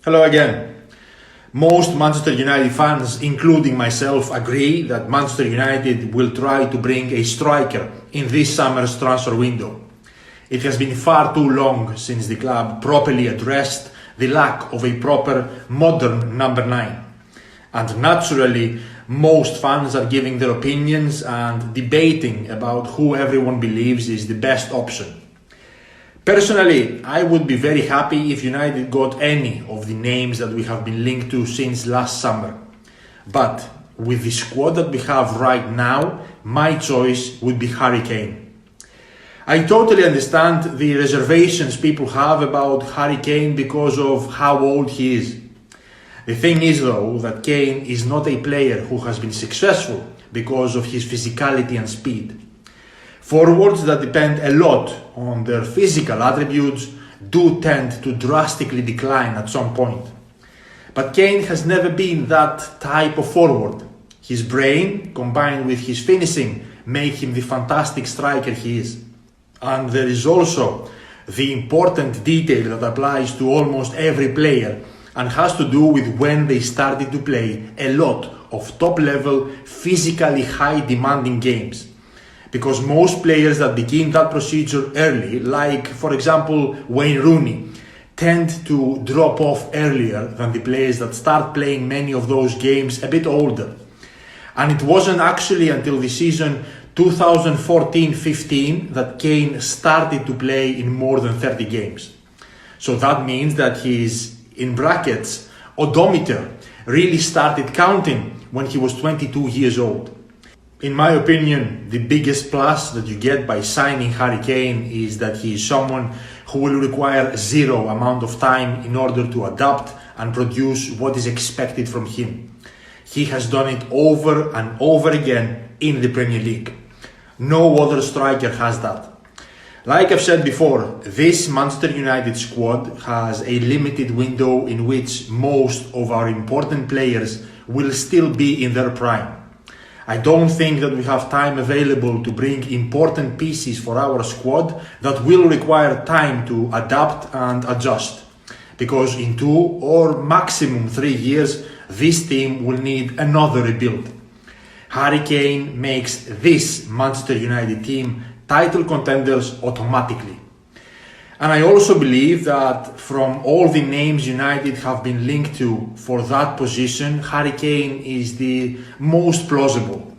Hello again. Most Manchester United fans, including myself, agree that Manchester United will try to bring a striker in this summer's transfer window. It has been far too long since the club properly addressed the lack of a proper modern number 9. And naturally, most fans are giving their opinions and debating about who everyone believes is the best option. Personally, I would be very happy if United got any of the names that we have been linked to since last summer. But with the squad that we have right now, my choice would be Harry Kane. I totally understand the reservations people have about Harry Kane because of how old he is. The thing is though that Kane is not a player who has been successful because of his physicality and speed. Forwards that depend a lot on their physical attributes do tend to drastically decline at some point. But Kane has never been that type of forward. His brain, combined with his finishing, make him the fantastic striker he is. And there is also the important detail that applies to almost every player and has to do with when they started to play a lot of top-level, physically high-demanding games. Because most players that begin that procedure early, like for example Wayne Rooney, tend to drop off earlier than the players that start playing many of those games a bit older. And it wasn't actually until the season 2014-15 that Kane started to play in more than 30 games. So that means that his, in brackets, odometer really started counting when he was 22 years old. In my opinion, the biggest plus that you get by signing Harry Kane is that he is someone who will require zero amount of time in order to adapt and produce what is expected from him. He has done it over and over again in the Premier League. No other striker has that. Like I've said before, this Manchester United squad has a limited window in which most of our important players will still be in their prime. I don't think that we have time available to bring important pieces for our squad that will require time to adapt and adjust. Because in 2 or maximum 3 years, this team will need another rebuild. Harry Kane makes this Manchester United team title contenders automatically. And I also believe that from all the names United have been linked to for that position, Harry Kane is the most plausible.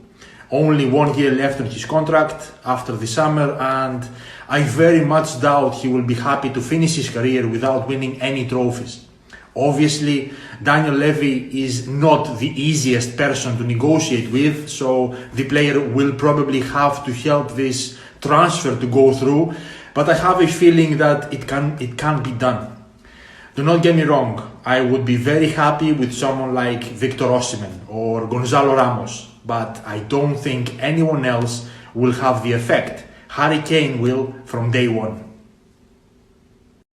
Only 1 year left on his contract after the summer, and I very much doubt he will be happy to finish his career without winning any trophies. Obviously, Daniel Levy is not the easiest person to negotiate with, so the player will probably have to help this transfer to go through. But I have a feeling that it can be done. Do not get me wrong, I would be very happy with someone like Victor Osimhen or Gonzalo Ramos, but I don't think anyone else will have the effect Harry Kane will from day one.